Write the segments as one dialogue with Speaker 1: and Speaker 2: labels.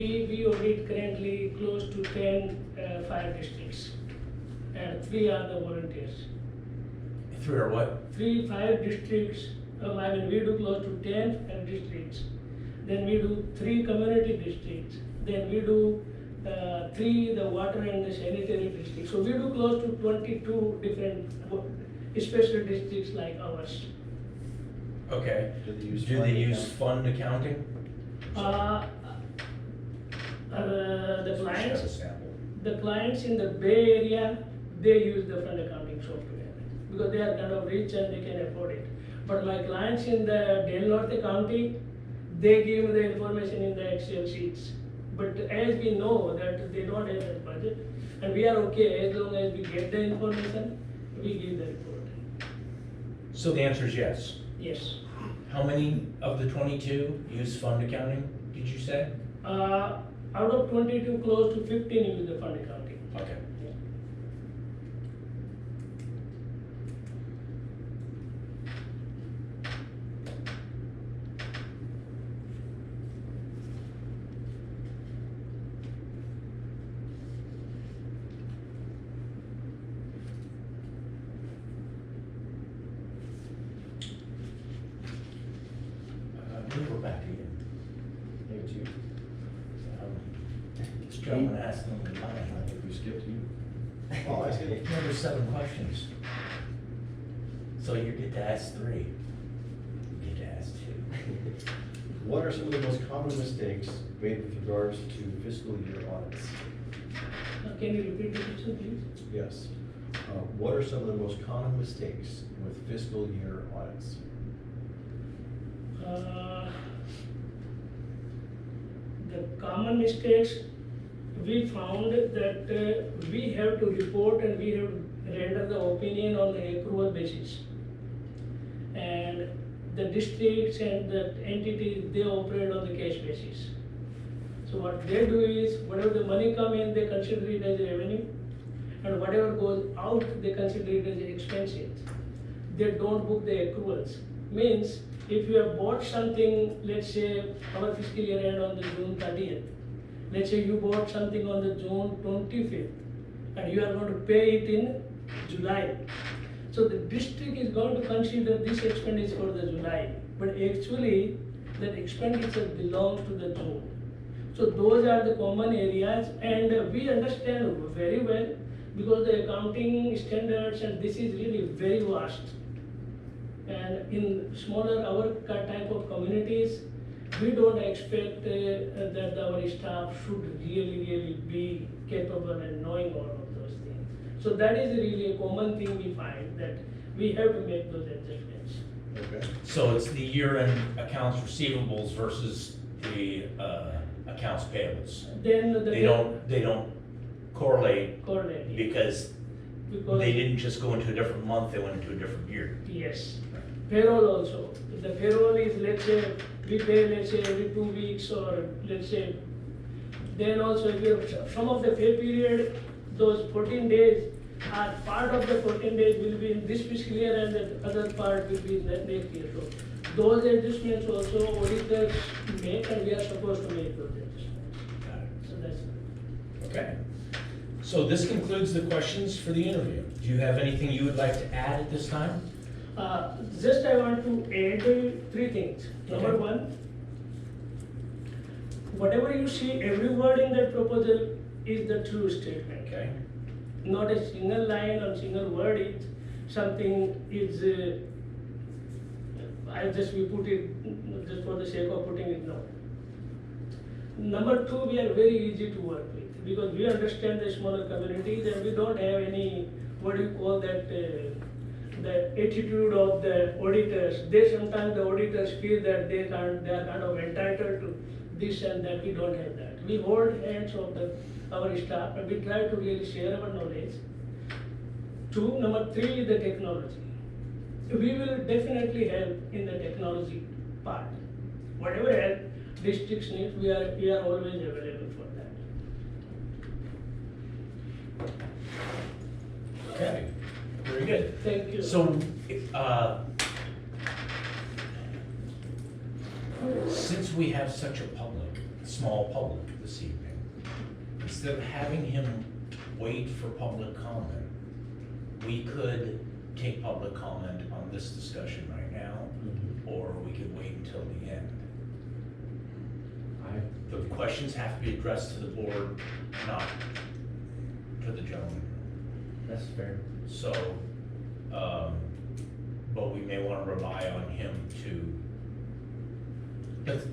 Speaker 1: We audit currently close to 10 fire districts, and 3 are the volunteers.
Speaker 2: 3 or what?
Speaker 1: 3 fire districts, we do close to 10 fire districts. Then we do 3 community districts. Then we do 3 the water and the sanitary districts. So we do close to 22 different special districts like ours.
Speaker 2: Okay.
Speaker 3: Do they use
Speaker 2: Do
Speaker 3: fund
Speaker 2: they use
Speaker 3: accounting?
Speaker 2: fund accounting?
Speaker 1: The
Speaker 3: Just have a
Speaker 1: clients.
Speaker 3: sample.
Speaker 1: The clients in the Bay Area, they use the fund accounting software because they are kind of rich and they can afford it. But my clients in the Del Norte County, they give me the information in the Excel sheets. But as we know that they don't have that budget, and we are okay as long as we get the information, we give the report.
Speaker 2: So the answer is yes.
Speaker 1: Yes.
Speaker 2: How many of the 22 use fund accounting, did you say?
Speaker 1: Out of 22, close to 15 use the fund accounting.
Speaker 2: Okay. We're back to you.
Speaker 3: Maybe two.
Speaker 2: This gentleman asked them to
Speaker 3: I
Speaker 2: line.
Speaker 3: think we skipped you. Oh, I skipped.
Speaker 2: No, there's 7 questions. So you get to ask 3. You get to ask 2.
Speaker 3: What are some of the most common mistakes made with regards to fiscal year audits?
Speaker 1: Can you repeat the question, please?
Speaker 3: Yes. What are some of the most common mistakes with fiscal year audits?
Speaker 1: The common mistakes, we found that we have to report and we have to render the opinion on the accrual basis. And the districts and the entities, they operate on the cash basis. So what they do is, whatever the money come in, they consider it as revenue, and whatever goes out, they consider it as expenses. They don't book the accruals. Means, if you have bought something, let's say our fiscal year end on the June 30th, let's say you bought something on the June 25th, and you are going to pay it in July. So the district is going to consider this expenditure for the July, but actually that expenditure belongs to the June. So those are the common areas, and we understand very well because the accounting standards and this is really very vast. And in smaller our type of communities, we don't expect that our staff should really be capable and knowing all of those things. So that is really a common thing we find, that we have to make those adjustments.
Speaker 3: Okay.
Speaker 2: So it's the year-end accounts receivables versus the accounts payables.
Speaker 1: Then
Speaker 2: They don't correlate
Speaker 1: correlate.
Speaker 2: because they didn't just go into a different month, they went into a different year.
Speaker 1: Yes. Payroll also. The payroll is, let's say, we pay, let's say, every 2 weeks, or let's say, then also if you have some of the pay period, those 14 days are part of the 14 days will be in this fiscal year and the other part will be in the next year. So those adjustments also auditors make, and we are supposed to make those adjustments. So that's.
Speaker 2: Okay. So this concludes the questions for the interview. Do you have anything you would like to add at this time?
Speaker 1: Just I want to add 3 things. Number
Speaker 2: Okay.
Speaker 1: 1, whatever you see, every word in that proposal is the true statement.
Speaker 2: Okay.
Speaker 1: Not a single line or single word is something is, we put it just for the sake of putting it, no. Number 2, we are very easy to work with because we understand the smaller communities and we don't have any, what do you call that, the attitude of the auditors. Sometimes the auditors feel that they are kind of entitled to this and that. We don't have that. We hold hands of our staff and we try to really share our knowledge. 2, number 3 is the technology. We will definitely help in the technology part. Whatever help districts need, we are always available for that.
Speaker 2: Okay. Very good.
Speaker 1: Thank you.
Speaker 2: So, since we have such a small public, this this evening, instead of having him wait for public comment, we could take public comment on this discussion right now, or we could wait until the end. The questions have to be addressed to the board, not to the gentleman.
Speaker 3: That's fair.
Speaker 2: So, but we may want to rely on him to,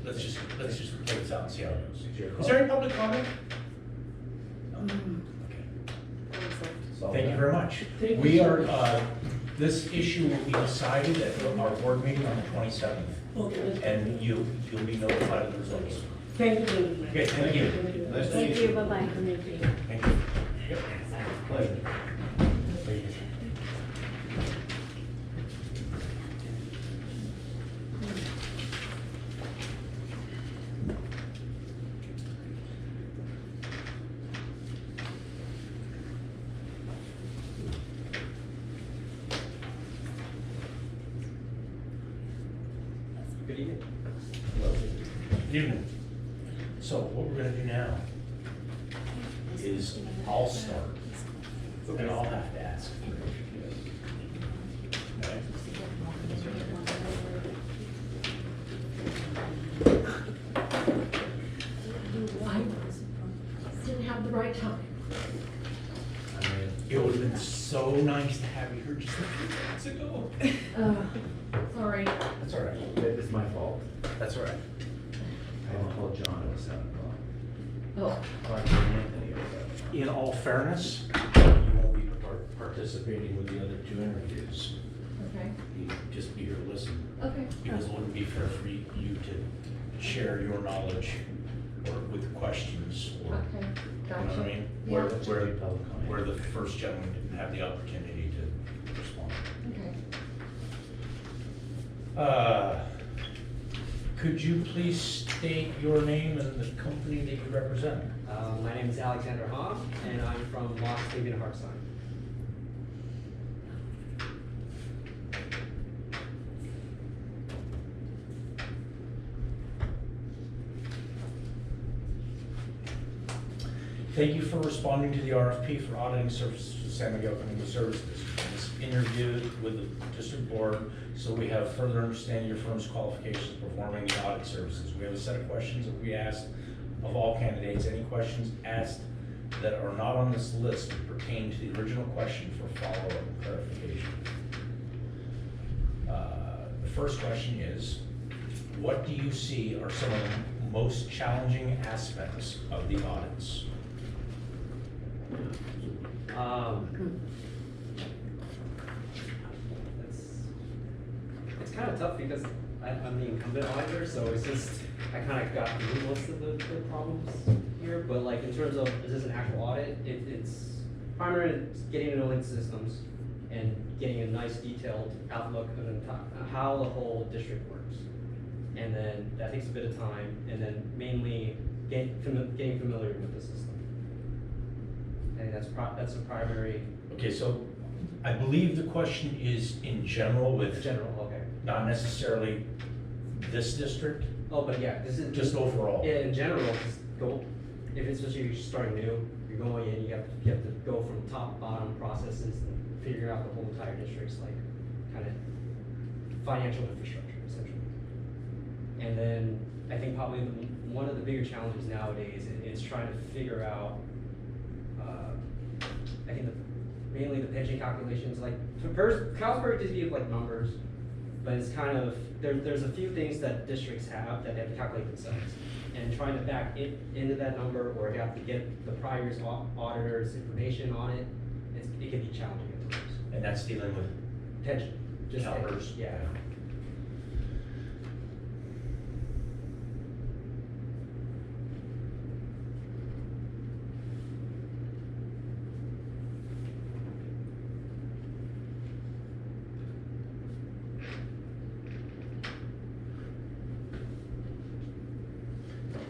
Speaker 2: let's just play this out and see how it goes. Is there any public comment? No? Okay. Thank you very much.
Speaker 1: Thank you,
Speaker 2: We
Speaker 1: sir.
Speaker 2: are, this issue will be decided at our board meeting on the 27th,
Speaker 1: Okay.
Speaker 2: and you'll be notified of the results.
Speaker 1: Thank you very much.
Speaker 2: Okay, thank you.
Speaker 3: Nice to
Speaker 4: Thank
Speaker 3: meet
Speaker 4: you,
Speaker 3: you.
Speaker 4: bye-bye.
Speaker 2: Thank you. Yep.
Speaker 3: Pleasure.
Speaker 5: Good evening.
Speaker 2: Good evening. So what we're gonna do now is I'll start, and I'll have to ask. Okay?
Speaker 4: I didn't have the right time.
Speaker 2: It would have been so nice to have you here just a few minutes ago.
Speaker 4: Sorry.
Speaker 2: That's all right.
Speaker 3: It's my fault.
Speaker 2: That's all right.
Speaker 3: I had to call John at 7 o'clock.
Speaker 4: Oh,
Speaker 3: Or I told Anthony at 7 o'clock.
Speaker 2: In all fairness, you won't be participating with the other two interviews.
Speaker 4: okay.
Speaker 2: You just be here to listen.
Speaker 4: Okay.
Speaker 2: Because it wouldn't be fair for you to share your knowledge or with questions or,
Speaker 4: Okay,
Speaker 2: you know
Speaker 4: gotcha.
Speaker 2: what I mean?
Speaker 4: Yeah.
Speaker 2: Where the first gentleman didn't have the opportunity to respond.
Speaker 4: Okay.
Speaker 2: Could you please state your name and the company that you represent?
Speaker 5: My name is Alexander Hahn, and I'm from Lock, Sleeve, and Hartstein.
Speaker 2: Thank you for responding to the RFP for auditing services for San Miguel Community Service District. This interview with the district board, so we have further understanding your firm's qualifications performing the audit services. We have a set of questions that we asked of all candidates. Any questions asked that are not on this list pertain to the original question for follow-up and clarification. The first question is, what do you see are some of the most challenging aspects of the audits?
Speaker 5: It's kind of tough because I'm the incumbent auditor, so it's just, I kind of got through most of the problems here, but like in terms of, is this an actual audit? It's primarily getting to know the systems and getting a nice detailed outlook of how the whole district works. And then that takes a bit of time, and then mainly getting familiar with the system. And that's the primary.
Speaker 2: Okay, so I believe the question is in general with,
Speaker 5: General, okay.
Speaker 2: not necessarily this district,
Speaker 5: Oh, but yeah, this is
Speaker 2: just overall.
Speaker 5: Yeah, in general, just go. If it's just you're starting new, you're going in. You have to go from top bottom processes and figure out the whole entire district's like kind of financial infrastructure essentially. And then I think probably one of the bigger challenges nowadays is trying to figure out. I think mainly the pension calculations. Like Carlsberg just give like numbers, but it's kind of there's a few things that districts have that they have to calculate themselves, and trying to back it into that number, or you have to get the prior year's auditor's information on it. It can be challenging at times.
Speaker 2: And that's dealing with
Speaker 5: Pension, just
Speaker 2: numbers.
Speaker 5: yeah.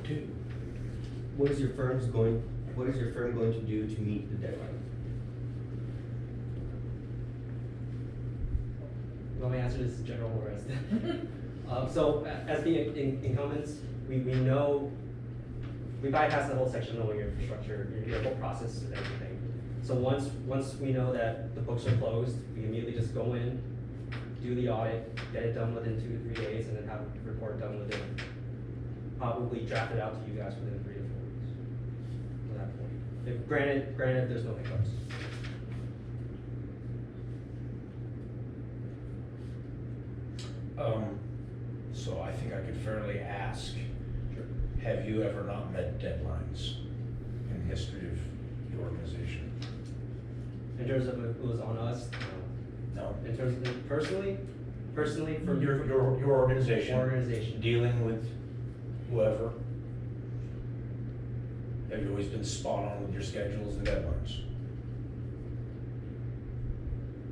Speaker 2: Two.
Speaker 6: What is your firm going to do to meet the deadline?
Speaker 5: You want me to answer this in general or as so as the incumbents, we know we bypass the whole section of knowing your infrastructure, your whole process and everything. So once we know that the books are closed, we immediately just go in, do the audit, get it done within 2 to 3 days, and then have a report done within, probably draft it out to you guys within 3 to 4 weeks. From that point, if granted, there's no hiccups.
Speaker 2: So I think I could fairly ask,
Speaker 5: Sure.
Speaker 2: have you ever not met deadlines in the history of the organization?
Speaker 5: In terms of if it was on us, no.
Speaker 2: No?
Speaker 5: In terms of personally for
Speaker 2: Your organization?
Speaker 5: organization.
Speaker 2: Dealing with whoever? Have you always been spot on with your schedules and deadlines?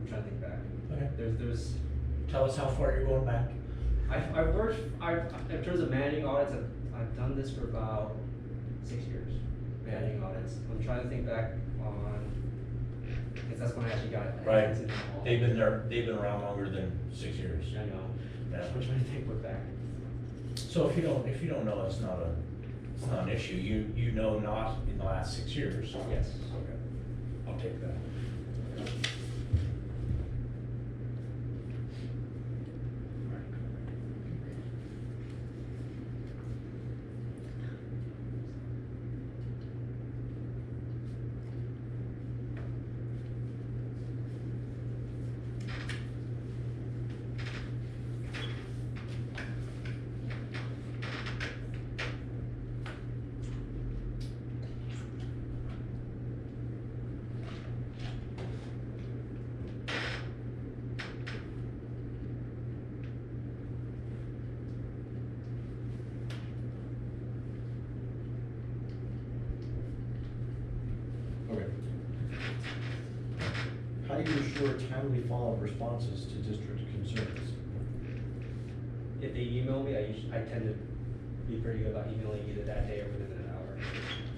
Speaker 5: I'm trying to think back.
Speaker 2: Okay.
Speaker 5: There's
Speaker 2: Tell us how far you're going back.
Speaker 5: I've worked, in terms of managing audits, I've done this for about 6 years, managing audits. I'm trying to think back on, because that's when I actually got.
Speaker 2: Right.
Speaker 5: into the hall.
Speaker 2: They've been around longer than 6 years.
Speaker 5: I know.
Speaker 2: Yeah.
Speaker 5: I'm trying to think what back.
Speaker 2: So if you don't know, it's not an issue. You know not in the last 6 years.
Speaker 5: Yes.
Speaker 2: Okay. I'll take that.
Speaker 3: Okay. How do you ensure timely follow-up responses to district concerns?
Speaker 5: If they email me, I tend to be pretty good about emailing either that day or within an hour.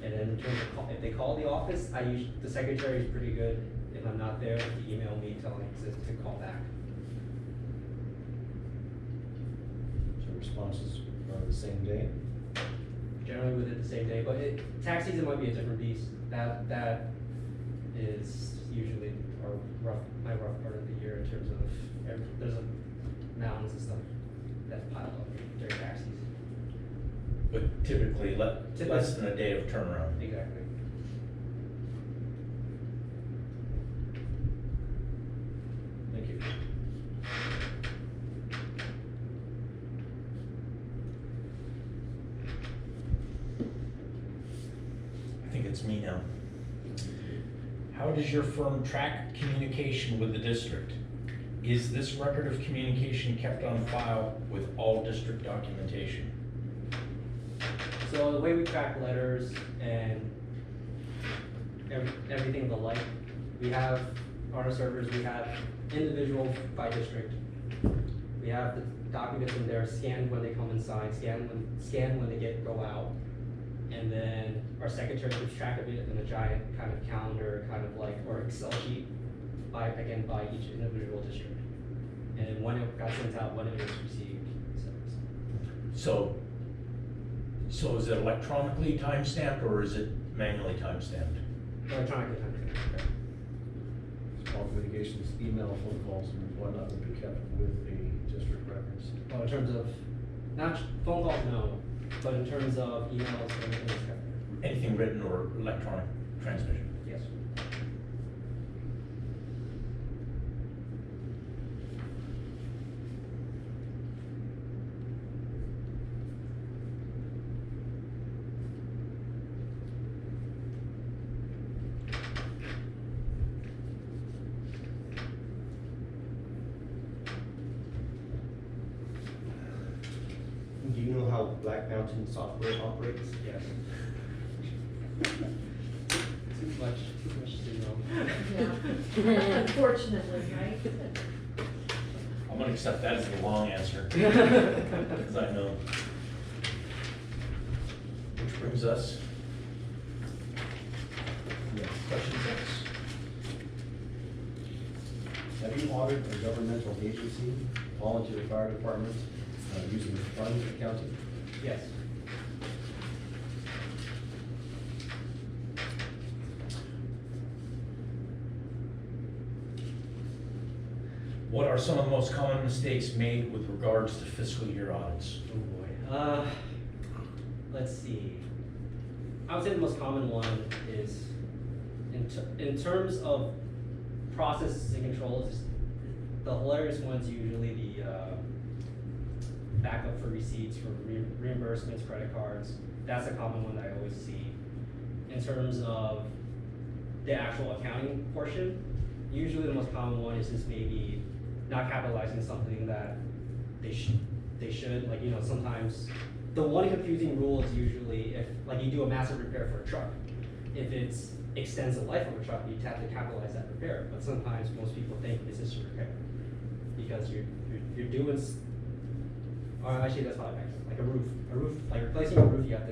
Speaker 5: And then in terms of if they call the office, the secretary is pretty good. If I'm not there, to email me telling to call back.
Speaker 3: So responses are the same day?
Speaker 5: Generally within the same day, but tax season might be a different beast. That is usually my rough part of the year in terms of there's mountains and stuff that pile up during tax season.
Speaker 2: But typically, less than a day of turnaround.
Speaker 5: Exactly.
Speaker 3: Thank you.
Speaker 2: I think it's me now. How does your firm track communication with the district? Is this record of communication kept on file with all district documentation?
Speaker 5: So the way we track letters and everything of the like, we have on our servers, we have individual by district. We have the documents in there scanned when they come and sign, scanned when they go out. And then our secretary keeps track of it in a giant kind of calendar, kind of like, or Excel sheet by each individual district. And then when it got sent out, when it was received,
Speaker 2: So is it electronically timestamped or is it manually timestamped?
Speaker 5: electronically timestamped.
Speaker 3: All communications, email, phone calls, and whatnot would be kept with the district records.
Speaker 5: Well, in terms of, not phone calls, no, but in terms of emails, everything is kept.
Speaker 2: Anything written or electronic transmission?
Speaker 5: Yes.
Speaker 6: Do you know how Black Mountain software operates?
Speaker 5: Yes. Too much to know.
Speaker 4: Yeah, unfortunately, right?
Speaker 2: I'm gonna accept that as the long answer, because I know. Which brings us,
Speaker 3: Yes.
Speaker 2: question 6.
Speaker 3: Have you audited a governmental agency, volunteer fire department, using fund accounting?
Speaker 5: Yes.
Speaker 2: What are some of the most common mistakes made with regards to fiscal year audits?
Speaker 5: Oh boy. Let's see. I would say the most common one is in terms of processes and controls. The hilarious ones usually the backup for receipts for reimbursements, credit cards. That's a common one that I always see. In terms of the actual accounting portion, usually the most common one is just maybe not capitalizing something that they should. Like, you know, sometimes the one confusing rule is usually if, like, you do a massive repair for a truck, if it's extends the life of a truck, you have to capitalize that repair. But sometimes most people think it's just a repair because you're doing. Or actually, that's probably better. Like a roof, like replacing a roof, you have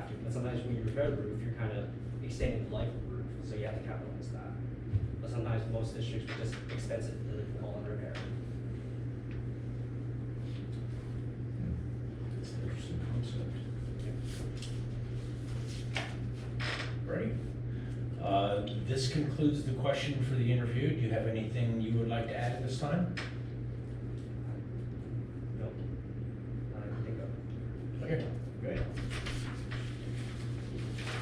Speaker 5: to. But sometimes when you repair the roof, you're kind of extending the life of the roof, so you have to capitalize that. But sometimes most districts would just expense it to call it repair.
Speaker 2: That's an interesting concept. Great. This concludes the question for the interview. Do you have anything you would like to add at this time?
Speaker 5: Nope. I think of.
Speaker 2: Okay, great.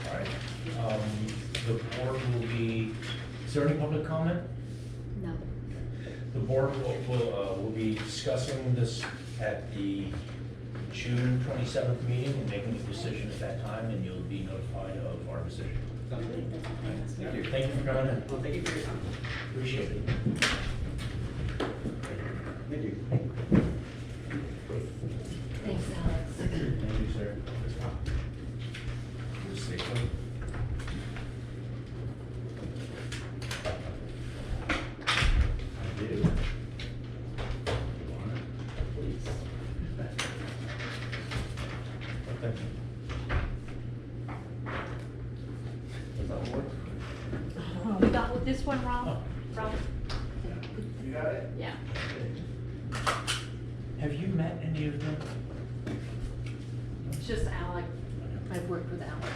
Speaker 2: All right. The board will be, is there any public comment?
Speaker 4: No.
Speaker 2: The board will be discussing this at the June 27th meeting and making a decision at that time, and you'll be notified of our decision.
Speaker 5: Sounds good.
Speaker 2: Thank you. Thank you for coming in.
Speaker 5: Well, thank you for your time.
Speaker 2: Appreciate it.
Speaker 6: Thank you.
Speaker 4: Thanks, Alex.
Speaker 2: Thank you, sir. Move safely.
Speaker 3: I do.
Speaker 2: Please. Okay. Does that work?
Speaker 4: We got with this one, Rob?
Speaker 2: Oh.
Speaker 4: Rob?
Speaker 3: You got it?
Speaker 4: Yeah.
Speaker 2: Have you met any of them?
Speaker 4: It's just Alex. I've worked with Alex.